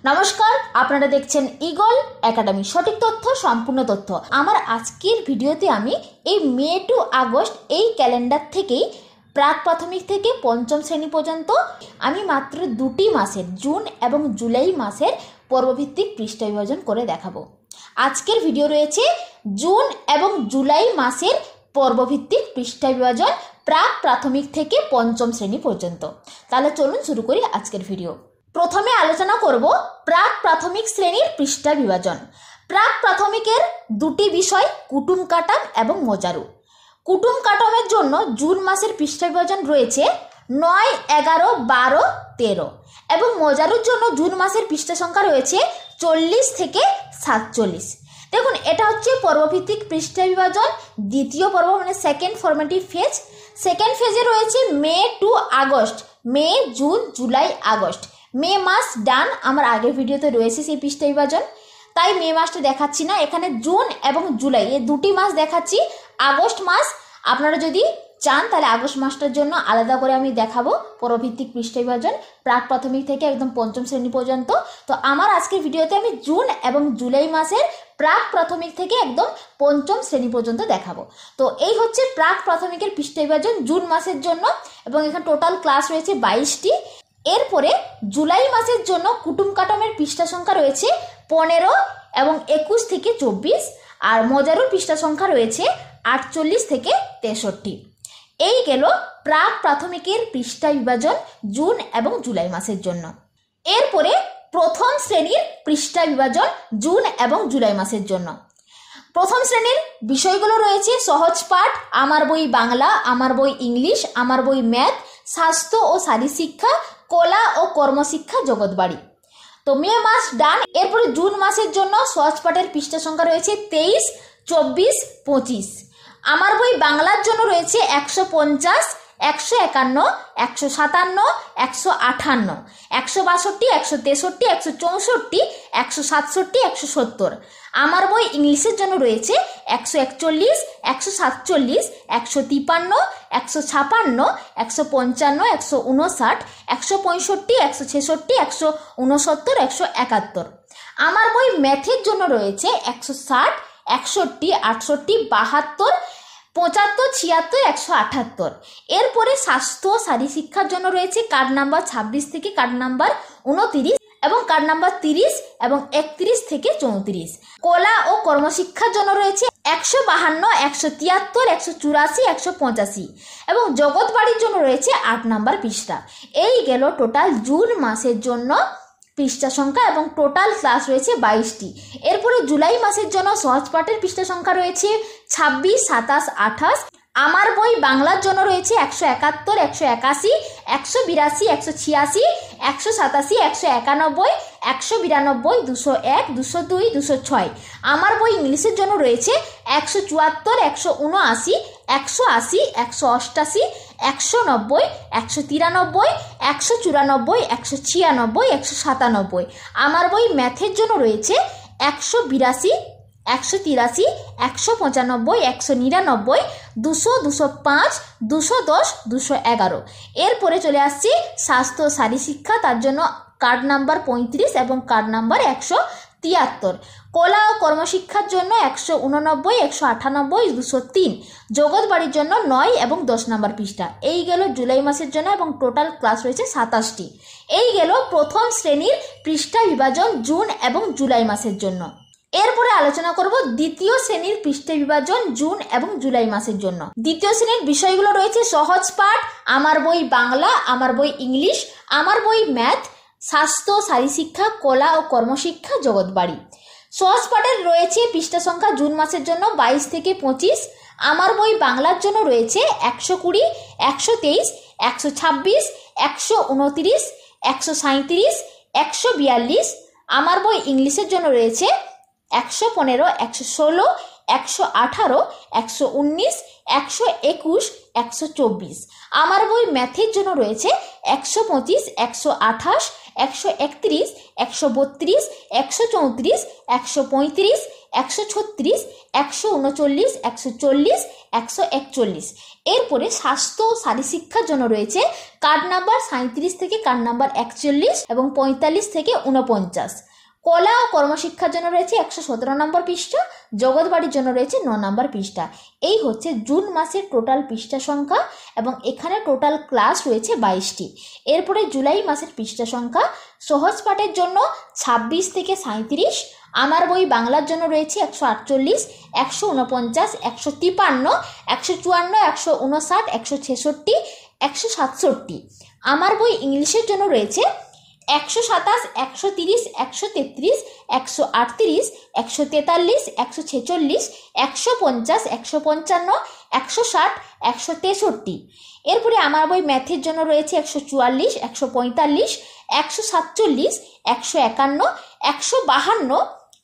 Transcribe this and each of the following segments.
নমস্কার, আপনারা দেখছেন ইগল একাডেমি, সঠিক তথ্য, সম্পূর্ণ তথ্য। আমার আজকের ভিডিওতে আমি এই মে টু আগস্ট এই ক্যালেন্ডার থেকেই প্রাক প্রাথমিক থেকে পঞ্চম শ্রেণী পর্যন্ত আমি মাত্র দুটি মাসের জুন এবং জুলাই মাসের পর্বভিত্তিক পৃষ্ঠা বিভাজন করে দেখাবো। আজকের ভিডিও রয়েছে জুন এবং জুলাই মাসের পর্বভিত্তিক পৃষ্ঠা বিভাজন প্রাক প্রাথমিক থেকে পঞ্চম শ্রেণী পর্যন্ত। তাহলে চলুন শুরু করি আজকের ভিডিও। প্রথমে আলোচনা করব প্রাক প্রাথমিক শ্রেণীর পৃষ্ঠা বিভাজন। প্রাক প্রাথমিকের দুটি বিষয়, কুটুম কাটাম এবং মজারু। কুটুম কাটামের জন্য জুন মাসের পৃষ্ঠা বিভাজন রয়েছে 9, 11, 12, 13 এবং মজারুর জন্য জুন মাসের পৃষ্ঠা সংখ্যা রয়েছে 40 থেকে 47। দেখুন, এটা হচ্ছে পর্বভিত্তিক পৃষ্ঠা বিভাজন দ্বিতীয় পর্ব, মানে সেকেন্ড ফরমেটিভ ফেজ। সেকেন্ড ফেজে রয়েছে মে টু আগস্ট, মে, জুন, জুলাই, আগস্ট। মে মাস ডান, আমার আগের ভিডিওতে রয়েছে সেই পৃষ্ঠা বিভাজন, তাই মে মাসটা দেখাচ্ছি না। এখানে জুন এবং জুলাই এই দুটি মাস দেখাচ্ছি। আগস্ট মাস আপনারা যদি চান তাহলে আগস্ট মাসটার জন্য আলাদা করে আমি দেখাবো পর্বভিত্তিক পৃষ্ঠা বিভাজন প্রাক প্রাথমিক থেকে একদম পঞ্চম শ্রেণী পর্যন্ত। তো আমার আজকের ভিডিওতে আমি জুন এবং জুলাই মাসের প্রাক প্রাথমিক থেকে একদম পঞ্চম শ্রেণী পর্যন্ত দেখাবো। তো এই হচ্ছে প্রাক প্রাথমিকের পৃষ্ঠা বিভাজন জুন মাসের জন্য, এবং এখানে টোটাল ক্লাস রয়েছে 22টি। এরপরে জুলাই মাসের জন্য কুটুম কাটামের পৃষ্ঠা সংখ্যা রয়েছে 15 এবং 21 থেকে 24, আর মজারুর পৃষ্ঠা সংখ্যা রয়েছে 48 থেকে 63। এই গেল প্রাক প্রাথমিকের পৃষ্ঠা বিভাজন জুন এবং জুলাই মাসের জন্য। এরপরে প্রথম শ্রেণীর পৃষ্ঠা বিভাজন জুন এবং জুলাই মাসের জন্য। প্রথম শ্রেণীর বিষয়গুলো রয়েছে সহজ পাঠ, আমার বই বাংলা, আমার বই ইংলিশ, আমার বই ম্যাথ, স্বাস্থ্য ও শারীরশিক্ষা, কলা ও কর্মশিক্ষা, জগৎবাড়ি। তো মে মাস ডান। এরপরে জুন মাসের জন্য সহজ পাঠের পৃষ্ঠা সংখ্যা রয়েছে 23, 24, 25। আমার বই বাংলার জন্য রয়েছে 150, 151, 157, 158, 162, 163, 164, 167, 170। আমার বই ইংলিশের জন্য রয়েছে 141, 147, 153, 156, 155, 159, 165, 166, 169, 171। আমার বই ম্যাথের জন্য রয়েছে 160, 61, 68, 72, 75, 76, 178। এরপরে স্বাস্থ্য শারীরশিক্ষার জন্য রয়েছে কার্ড নাম্বার 26 থেকে কার্ড নাম্বার 29 এবং কার্ড নাম্বার 30 এবং 31 থেকে 34। কলা ও কর্মশিক্ষার জন্য রয়েছে 152, 173, 184, 185 এবং জগৎবাড়ির জন্য রয়েছে 8 নাম্বার পৃষ্ঠা। এই গেল টোটাল জুন মাসের জন্য পৃষ্ঠা সংখ্যা এবং টোটাল ক্লাস রয়েছে 22টি। এরপরে জুলাই মাসের জন্য সহজ পাঠের পৃষ্ঠা সংখ্যা রয়েছে 26, 27, 28। আমার বই বাংলার জন্য রয়েছে 171, 181, 182, 186, 187, 191, 192, 201, 202, 206। আমার বই ইংলিশের জন্য রয়েছে 174, 179, 180, 188, 190, 193, 194, 196, 197। আমার বই ম্যাথের জন্য রয়েছে 182, 183, 195, 199, 200, 205, 210, 211। এরপরে চলে আসছি স্বাস্থ্য শারীরশিক্ষা, তার জন্য কার্ড নাম্বার 35 এবং কার্ড নাম্বার 173। কলা ও কর্মশিক্ষার জন্য 189, 198, 203। জগৎবাড়ির জন্য 9 এবং 10 নাম্বার পৃষ্ঠা। এই গেল জুলাই মাসের জন্য এবং টোটাল ক্লাস রয়েছে 27টি। এই গেল প্রথম শ্রেণীর পৃষ্ঠা বিভাজন জুন এবং জুলাই মাসের জন্য। এরপরে আলোচনা করব দ্বিতীয় শ্রেণীর পৃষ্ঠা বিভাজন জুন এবং জুলাই মাসের জন্য। দ্বিতীয় শ্রেণীর বিষয়গুলো রয়েছে সহজ পাঠ, আমার বই বাংলা, আমার বই ইংলিশ, আমার বই ম্যাথ, স্বাস্থ্য শারীরশিক্ষা, কলা ও কর্মশিক্ষা, জগৎবাড়ি। সহজ পাঠের রয়েছে পৃষ্ঠা সংখ্যা জুন মাসের জন্য 22 থেকে 25। আমার বই বাংলার জন্য রয়েছে 120, 123, 126, 129, 137, 142। আমার বই ইংলিশের জন্য রয়েছে 115, 116, 118, 119, 121, 124। আমার বই ম্যাথের জন্য রয়েছে 125, 128, 131, 132, 134, 135, 136, 139, 140, 141। এরপরে স্বাস্থ্য ও শারীরশিক্ষার জন্য রয়েছে কার্ড নাম্বার 37 থেকে কার্ড নাম্বার 41 এবং 45 থেকে 49। কলা ও কর্মশিক্ষার জন্য রয়েছে 117 নম্বর পৃষ্ঠা, জগৎবাড়ির জন্য রয়েছে 9 নম্বর পৃষ্ঠা। এই হচ্ছে জুন মাসের টোটাল পৃষ্ঠা সংখ্যা এবং এখানে টোটাল ক্লাস রয়েছে 22টি। এরপরে জুলাই মাসের পৃষ্ঠা সংখ্যা সহজ পাঠের জন্য 26 থেকে 37, আমার বই বাংলার জন্য রয়েছে 148, 149, 153, 154, 159, 166, 167। আমার বই ইংলিশের জন্য রয়েছে 127, 130, 133, 138, 143, 146, 150, 155, 160, 163। এরপরে আমার বই ম্যাথের জন্য রয়েছে 144, 145, 147, 151, 152,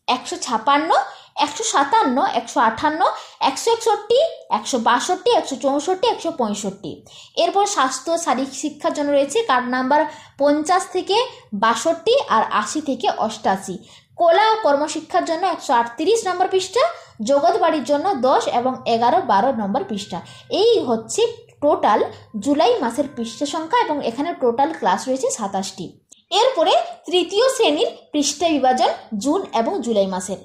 156, 157, 158, 161, 162, 164, 165। এরপর স্বাস্থ্য শারীরিক শিক্ষার জন্য রয়েছে কার্ড নাম্বার 50 থেকে 62 আর 80 থেকে 88। কলা ও কর্মশিক্ষার জন্য 138 নম্বর পৃষ্ঠা, জগৎবাড়ির জন্য 10 এবং 11, 12 নম্বর পৃষ্ঠা। এই হচ্ছে টোটাল জুলাই মাসের পৃষ্ঠা সংখ্যা এবং এখানে টোটাল ক্লাস রয়েছে 27টি। এরপরে তৃতীয় শ্রেণীর পৃষ্ঠা বিভাজন জুন এবং জুলাই মাসের।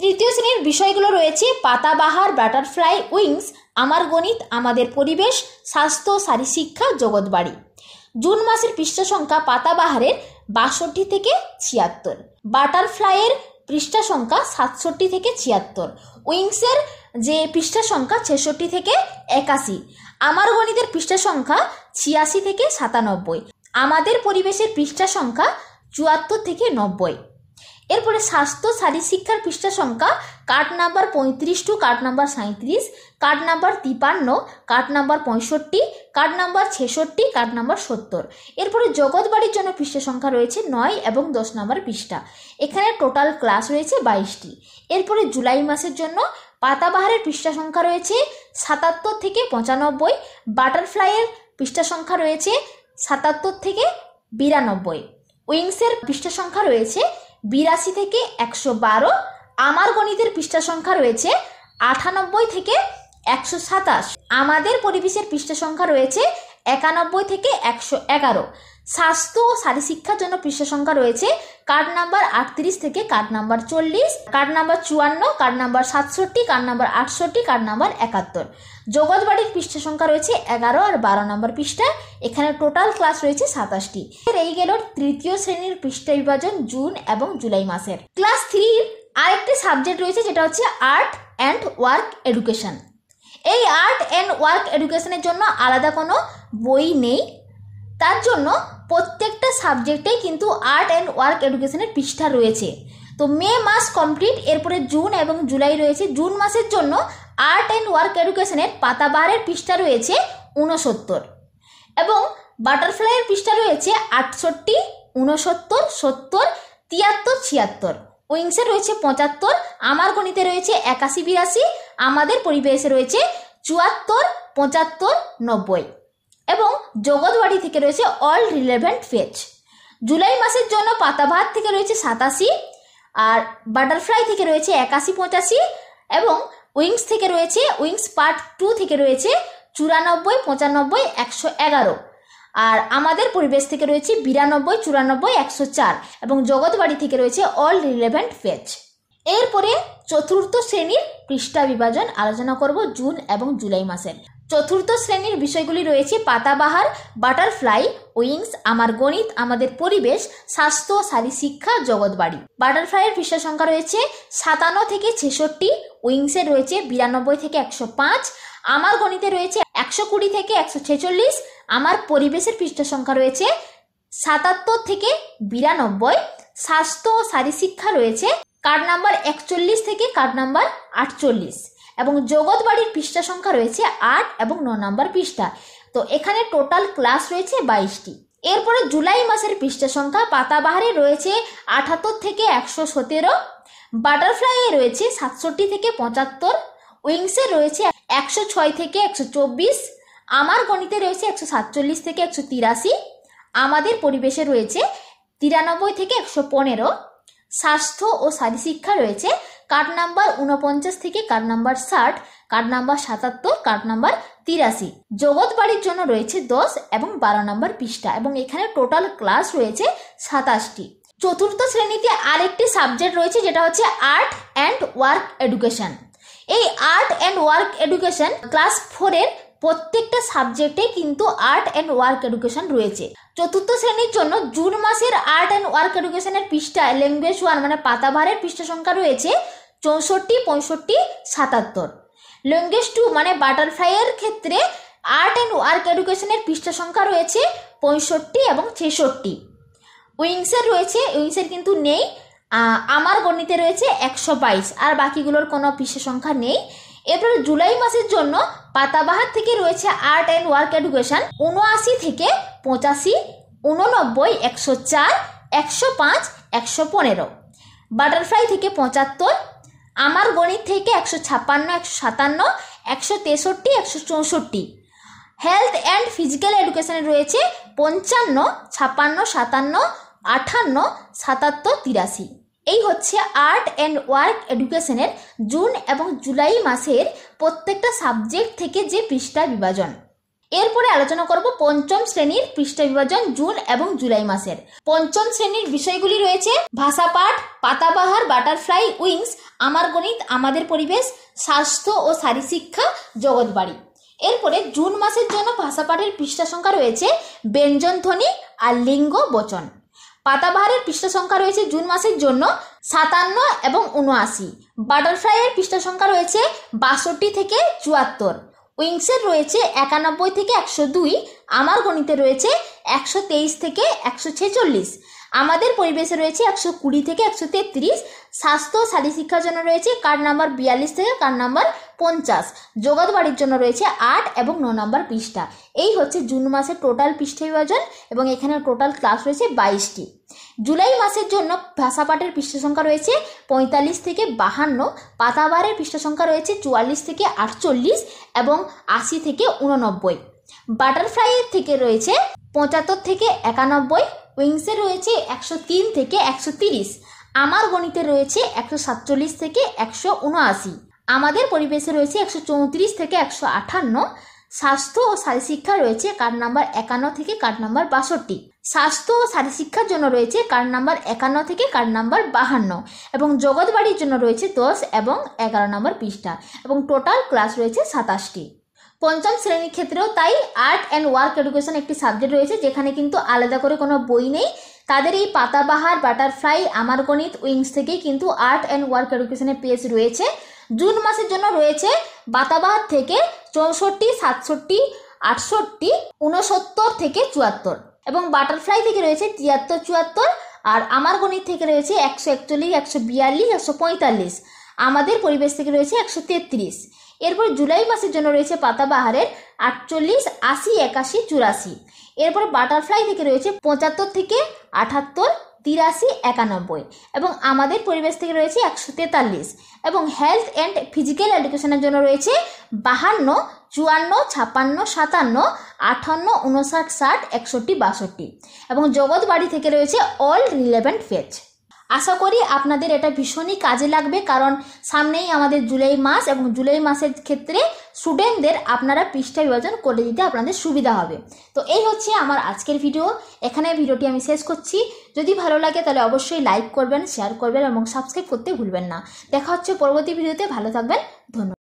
তৃতীয় শ্রেণীর বিষয়গুলো রয়েছে পাতাবাহার, বাটারফ্লাই, উইংস, আমার গণিত, আমাদের পরিবেশ, স্বাস্থ্য, শারীরশিক্ষা, জগৎবাড়ি। জুন মাসের পৃষ্ঠা সংখ্যা পাতাবাহারের 62 থেকে 76, বাটারফ্লাইয়ের পৃষ্ঠা সংখ্যা 67 থেকে 76, উইংসের যে পৃষ্ঠা সংখ্যা 66 থেকে 81, আমার গণিতের পৃষ্ঠা সংখ্যা 86 থেকে 97, আমাদের পরিবেশের পৃষ্ঠা সংখ্যা 74 থেকে 90। এরপরে স্বাস্থ্য শারীরশিক্ষার পৃষ্ঠা সংখ্যা card number 35 to card number 37, card number 53, card number 65, card number 66, card number 70। এরপরে জগৎবাড়ির জন্য পৃষ্ঠা সংখ্যা রয়েছে 9 এবং 10 নম্বর পৃষ্ঠা। এখানে টোটাল ক্লাস রয়েছে 22টি। এরপরে জুলাই মাসের জন্য পাতাবাহারের পৃষ্ঠা সংখ্যা রয়েছে 77 থেকে 95, বাটারফ্লাইয়ের পৃষ্ঠা সংখ্যা রয়েছে 77 থেকে 92, উইংসের পৃষ্ঠা সংখ্যা রয়েছে 82 থেকে 112, আমার গণিতের পৃষ্ঠা সংখ্যা রয়েছে 98 থেকে 127, আমাদের পরিবেশের পৃষ্ঠা সংখ্যা রয়েছে 91 থেকে 111, স্বাস্থ্য ও শারীরশিক্ষার জন্য পৃষ্ঠা সংখ্যা রয়েছে কার্ড নাম্বার 38 থেকে card number 40, card number 54, card number 67, card number 68, card number 71। জগৎবাড়ির পৃষ্ঠা সংখ্যা রয়েছে 11 আর 12 নম্বর পৃষ্ঠা। এখানে টোটাল ক্লাস রয়েছে 27টি। এই গেল তৃতীয় শ্রেণীর পৃষ্ঠা বিভাজন জুন এবং জুলাই মাসের। ক্লাস 3 আরেকটি সাবজেক্ট রয়েছে যেটা হচ্ছে আর্ট অ্যান্ড ওয়ার্ক এডুকেশন। এই আর্ট অ্যান্ড ওয়ার্ক এডুকেশনের জন্য আলাদা কোনো বই নেই, তার জন্য প্রত্যেকটা সাবজেক্টেই কিন্তু আর্ট অ্যান্ড ওয়ার্ক এডুকেশনের পৃষ্ঠা রয়েছে। তো মে মাস কমপ্লিট, এরপরে জুন এবং জুলাই রয়েছে। জুন মাসের জন্য আর্ট অ্যান্ড ওয়ার্ক এডুকেশনের পাতাবাহারের পৃষ্ঠা রয়েছে 69 এবং বাটারফ্লাইয়ের পৃষ্ঠা রয়েছে 68, 69, 70, 73, 76, উইংসে রয়েছে 75, আমার গণিতে রয়েছে 81, 82, আমাদের পরিবেশে রয়েছে 74, 75, 90 এবং জগৎবাড়ি থেকে রয়েছে অল রিলেভেন্ট পেজ। জুলাই মাসের জন্য পাতাবাহার থেকে রয়েছে 87 আর বাটারফ্লাই থেকে রয়েছে 81, 85 এবং উইংস থেকে রয়েছে উইংস পার্ট 2 থেকে রয়েছে 94, 95, 111 আর আমাদের পরিবেশ থেকে রয়েছে 92, 94, 104 এবং জগৎবাড়ি থেকে রয়েছে অল রিলেভেন্ট পেজ। এরপরে চতুর্থ শ্রেণীর পৃষ্ঠা বিভাজন আলোচনা করব জুন এবং জুলাই মাসের। চতুর্থ শ্রেণীর বিষয়গুলি রয়েছে পাতাবাহার, বাটারফ্লাই, উইংস, আমার গণিত, আমাদের পরিবেশ, স্বাস্থ্য, শারীরশিক্ষা, জগৎবাড়ি। বাটারফ্লাইয়ের পৃষ্ঠা সংখ্যা রয়েছে 57 থেকে 66, উইংসে রয়েছে 92 থেকে 105, আমার গণিতে রয়েছে 120 থেকে 146, আমার পরিবেশের পৃষ্ঠা সংখ্যা রয়েছে 77 থেকে 92, স্বাস্থ্য ও শারীরশিক্ষা রয়েছে কার্ড নাম্বার 41 থেকে কার্ড নাম্বার 48 এবং জগৎবাড়ির পৃষ্ঠা সংখ্যা রয়েছে 8 এবং 9 নম্বর পৃষ্ঠা। তো এখানে টোটাল ক্লাস রয়েছে 22টি। এরপরে জুলাই মাসের পৃষ্ঠা সংখ্যা পাতাবাহারে রয়েছে 78 থেকে 117, বাটারফ্লাইয়ে রয়েছে 67 থেকে 75, উইংসে রয়েছে 106 থেকে 124, আমার গণিতে রয়েছে 147 থেকে 183, আমাদের পরিবেশে রয়েছে 93 থেকে 115, স্বাস্থ্য ও শারীরশিক্ষা রয়েছে কার্ড নাম্বার 49 থেকে card number 60, card number 77, card number 83। জগৎ বাড়ির জন্য রয়েছে 10 এবং 12 নম্বর পৃষ্ঠা এবং এখানে টোটাল ক্লাস রয়েছে 27টি। চতুর্থ শ্রেণীতে আরেকটি সাবজেক্ট রয়েছে যেটা হচ্ছে আর্ট অ্যান্ড ওয়ার্ক এডুকেশন। এই art and work education class 4-এর প্রত্যেকটা সাবজেক্টে কিন্তু আর্ট অ্যান্ড ওয়ার্ক এডুকেশন রয়েছে। চতুর্থ শ্রেণীর জন্য জুন মাসের আর্ট অ্যান্ড ওয়ার্ক এডুকেশনের পৃষ্ঠায় ল্যাঙ্গুয়েজ 1 মানে পাতাভারের পৃষ্ঠা সংখ্যা রয়েছে 64, 65, 77। ল্যাঙ্গুয়েজ 2 মানে বাটারফ্লাইয়ের ক্ষেত্রে আর্ট অ্যান্ড ওয়ার্ক এডুকেশনের পৃষ্ঠা সংখ্যা রয়েছে 65 এবং 66। উইংসের রয়েছে, উইংসের কিন্তু নেই। আমার গণিতে রয়েছে 122, আর বাকিগুলোর কোনো পৃষ্ঠা সংখ্যা নেই। এরপরে জুলাই মাসের জন্য পাতাবাহার থেকে রয়েছে আর্ট অ্যান্ড ওয়ার্ক এডুকেশন 79 থেকে 85, 89, 104, 105, 115। বাটারফ্লাই থেকে 75, আমার গণিত থেকে 156, 157, 163, 164। হেলথ অ্যান্ড ফিজিক্যাল এডুকেশনে রয়েছে 55, 56, 57, 58, 77, 83। এই হচ্ছে আর্ট অ্যান্ড ওয়ার্ক এডুকেশনের জুন এবং জুলাই মাসের প্রত্যেকটা সাবজেক্ট থেকে যে পৃষ্ঠা বিভাজন। এরপরে আলোচনা করব পঞ্চম শ্রেণীর পৃষ্ঠা বিভাজন জুন এবং জুলাই মাসের। পঞ্চম শ্রেণীর বিষয়গুলি রয়েছে ভাষাপাঠ, পাতাবাহার, বাটারফ্লাই, উইংস, আমার গণিত, আমাদের পরিবেশ, স্বাস্থ্য ও শারীরশিক্ষা, জগৎবাড়ি। এরপরে জুন মাসের জন্য ভাষাপাঠের পৃষ্ঠা সংখ্যা রয়েছে ব্যঞ্জনধ্বনি আর লিঙ্গ বচন। পাতাবাহারের পৃষ্ঠা সংখ্যা রয়েছে জুন মাসের জন্য 57 এবং 79। বাটারফ্লাইয়ের পৃষ্ঠা সংখ্যা রয়েছে 62 থেকে 74। উইংসের রয়েছে 91 থেকে 102। আমার গণিতে রয়েছে 123 থেকে 146। আমাদের পরিবেশে রয়েছে 120 থেকে 133। স্বাস্থ্য শারীরশিক্ষার জন্য রয়েছে কার্ড নাম্বার 42 থেকে কার্ড নাম্বার 50। জগৎবাড়ির জন্য রয়েছে 8 এবং 9 নম্বর পৃষ্ঠা। এই হচ্ছে জুন মাসের টোটাল পৃষ্ঠা বিভাজন এবং এখানে টোটাল ক্লাস রয়েছে 22টি। জুলাই মাসের জন্য ভাষাপাঠের পৃষ্ঠা সংখ্যা রয়েছে 45 থেকে 52। পাতাবাহারের পৃষ্ঠা সংখ্যা রয়েছে 44 থেকে 48 এবং 80 থেকে 89। বাটারফ্লাইয়ের থেকে রয়েছে 75 থেকে 91। উইংসে রয়েছে 103 থেকে 130। আমার গণিতে রয়েছে 147 থেকে 179। আমাদের পরিবেশে রয়েছে 134 থেকে 158। স্বাস্থ্য ও শারীরশিক্ষা রয়েছে কার্ড নাম্বার 51 থেকে কার্ড নাম্বার 62। স্বাস্থ্য ও শারীরশিক্ষার জন্য রয়েছে কার্ড নাম্বার 51 থেকে কার্ড নাম্বার 52 এবং জগৎবাড়ির জন্য রয়েছে 10 এবং 11 নম্বর পৃষ্ঠা এবং টোটাল ক্লাস রয়েছে 27টি। পঞ্চম শ্রেণীর ক্ষেত্রেও তাই আর্ট অ্যান্ড ওয়ার্ক এডুকেশন একটি সাবজেক্ট রয়েছে যেখানে কিন্তু আলাদা করে কোনো বই নেই। তাদের এই পাতাবাহার, বাটারফ্লাই, আমার গণিত, উইংস থেকেই কিন্তু আর্ট অ্যান্ড ওয়ার্ক এডুকেশনের পেজ রয়েছে। জুন মাসের জন্য রয়েছে পাতাবাহার থেকে 64, 67, 68, 69 থেকে 74 এবং বাটারফ্লাই থেকে রয়েছে 73, 74 আর আমার গণিত থেকে রয়েছে 141, 142, 145। আমাদের পরিবেশ থেকে রয়েছে 133। এরপর জুলাই মাসের জন্য রয়েছে পাতাবাহারের 48, 80, 81, 84। এরপরে বাটারফ্লাই থেকে রয়েছে 75 থেকে 78, 83, 91 এবং আমাদের পরিবেশ থেকে রয়েছে 143 এবং হেলথ অ্যান্ড ফিজিক্যাল এডুকেশনের জন্য রয়েছে 52, 54, 56, 57, 58, 59, 60, 61, 62 এবং জগৎবাড়ি থেকে রয়েছে অল রিলেভেন্ট পেজ। আশা করি আপনাদের এটা ভীষণই কাজে লাগবে, কারণ সামনেই আমাদের জুলাই মাস এবং জুলাই মাসের ক্ষেত্রে স্টুডেন্টদের আপনারা পৃষ্ঠা বিভাজন করে দিতে আপনাদের সুবিধা হবে। তো এই হচ্ছে আমার আজকের ভিডিও। এখানে ভিডিওটি আমি শেষ করছি। যদি ভালো লাগে তাহলে অবশ্যই লাইক করবেন, শেয়ার করবেন এবং সাবস্ক্রাইব করতে ভুলবেন না। দেখা হচ্ছে পরবর্তী ভিডিওতে। ভালো থাকবেন। ধন্যবাদ।